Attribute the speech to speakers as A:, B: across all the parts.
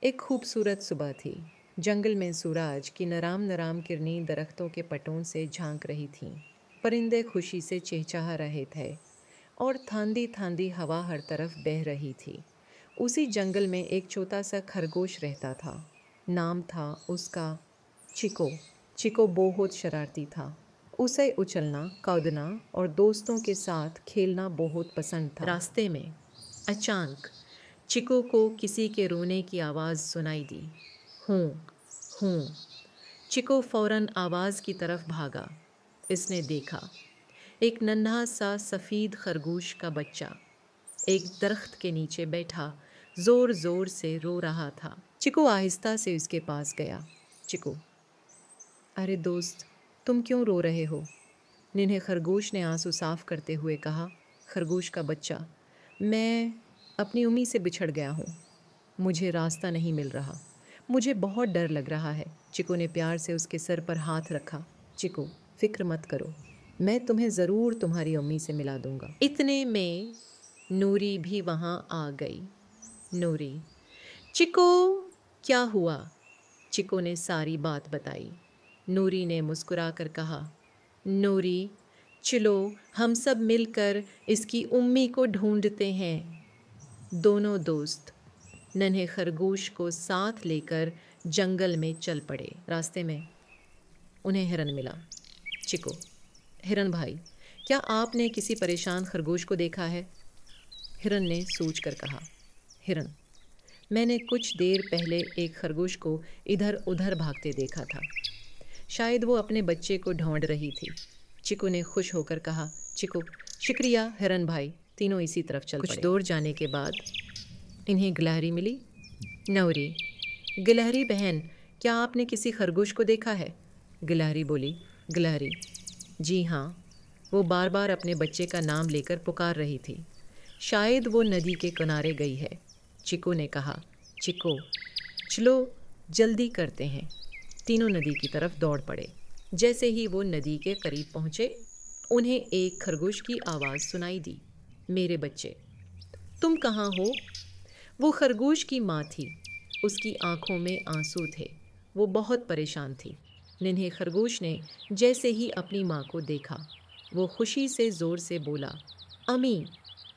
A: एक खूबसूरत सुबह थी। जंगल में सूरज की नराम नराम किरणें दरख्तों के पटों से झांक रही थीं। परिंदे खुशी से चहचहा रहे थे और थांदी थांदी हवा हर तरफ बह रही थी। उसी जंगल में एक छोटा सा खरगोश रहता था। नाम था उसका चिको। चिको बहुत शरारती था। उसे उछलना, कूदना और दोस्तों के साथ खेलना बहुत पसंद था। रास्ते में अचानक चिको को किसी के रोने की आवाज़ सुनाई दी। हूँ हूँ। चिको फौरन आवाज़ की तरफ भागा। इसने देखा एक नन्हा सा सफ़ेद खरगोश का बच्चा एक दरख्त के नीचे बैठा ज़ोर ज़ोर से रो रहा था। चिको आहिस्ता से उसके पास गया। चिको, अरे दोस्त, तुम क्यों रो रहे हो? निन्हे खरगोश ने आंसू साफ करते हुए कहा। खरगोश का बच्चा, मैं अपनी उम्मी से बिछड़ गया हूँ। मुझे रास्ता नहीं मिल रहा। मुझे बहुत डर लग रहा है। चिको ने प्यार से उसके सर पर हाथ रखा। चिको, फिक्र मत करो, मैं तुम्हें ज़रूर तुम्हारी उम्मी से मिला दूंगा। इतने में नूरी भी वहाँ आ गई। नूरी, चिको, क्या हुआ? चिको ने सारी बात बताई। नूरी ने मुस्कुरा कर कहा, नूरी, चलो हम सब मिलकर इसकी उम्मी को ढूंढते हैं। दोनों दोस्त नन्हे खरगोश को साथ लेकर जंगल में चल पड़े। रास्ते में उन्हें हिरन मिला। चिको, हिरन भाई, क्या आपने किसी परेशान खरगोश को देखा है? हिरन ने सोच कर कहा। हिरन, मैंने कुछ देर पहले एक खरगोश को इधर उधर भागते देखा था। शायद वो अपने बच्चे को ढूंढ रही थी। चिको ने खुश होकर कहा। चिको, शुक्रिया हिरन भाई। तीनों इसी तरफ चल पड़े। कुछ दूर जाने के बाद इन्हें गिलहरी मिली। नौरी, गिलहरी बहन, क्या आपने किसी खरगोश को देखा है? गिलहरी बोली। गिलहरी, जी हाँ, वो बार बार अपने बच्चे का नाम लेकर पुकार रही थी। शायद वो नदी के किनारे गई है। चिको ने कहा। चिको, चलो जल्दी करते हैं। तीनों नदी की तरफ दौड़ पड़े। जैसे ही वो नदी के करीब पहुँचे, उन्हें एक खरगोश की आवाज़ सुनाई दी। मेरे बच्चे, तुम कहाँ हो? वो खरगोश की माँ थी। उसकी आंखों में आंसू थे। वो बहुत परेशान थी। नन्हे खरगोश ने जैसे ही अपनी माँ को देखा, वो खुशी से ज़ोर से बोला, अम्मी,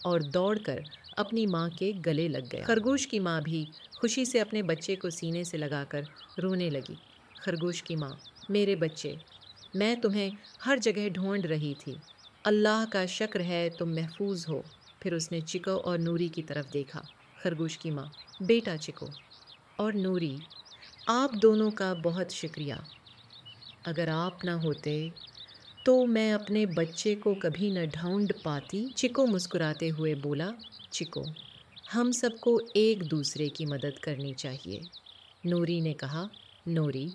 A: और दौड़कर अपनी माँ के गले लग गया। खरगोश की माँ भी खुशी से अपने बच्चे को सीने से लगाकर रोने लगी। खरगोश की माँ, मेरे बच्चे, मैं तुम्हें हर जगह ढूंढ रही थी। अल्लाह का शुक्र है तुम महफूज हो। फिर उसने चिको और नूरी की तरफ देखा। खरगोश की माँ, बेटा चिको और नूरी, आप दोनों का बहुत शुक्रिया। अगर आप ना होते तो मैं अपने बच्चे को कभी न ढूंढ पाती। चिको मुस्कुराते हुए बोला। चिको, हम सबको एक दूसरे की मदद करनी चाहिए। नूरी ने कहा। नूरी,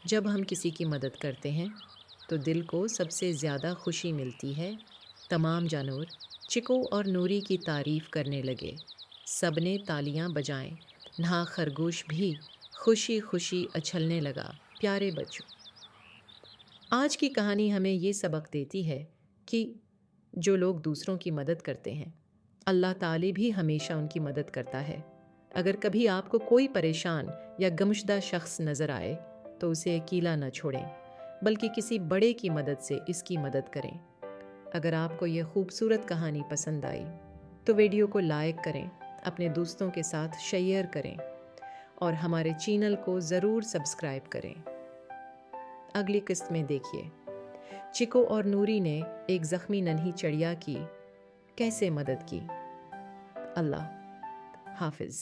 A: जब हम किसी की मदद करते हैं तो दिल को सबसे ज़्यादा खुशी मिलती है। तमाम जानवर चिको और नूरी की तारीफ़ करने लगे। सबने तालियां बजाएं। नहा खरगोश भी खुशी खुशी उछलने लगा। प्यारे बच्चों, आज की कहानी हमें ये सबक देती है कि जो लोग दूसरों की मदद करते हैं, अल्लाह ताली भी हमेशा उनकी मदद करता है। अगर कभी आपको कोई परेशान या गमशुदा शख्स नज़र आए तो उसे अकेला न छोड़ें, बल्कि किसी बड़े की मदद से इसकी मदद करें। अगर आपको यह खूबसूरत कहानी पसंद आई तो वीडियो को लाइक करें, अपने दोस्तों के साथ शेयर करें और हमारे चैनल को ज़रूर सब्सक्राइब करें। अगली किस्त में देखिए चिको और नूरी ने एक ज़ख्मी नन्ही चिड़िया की कैसे मदद की। अल्लाह हाफिज़।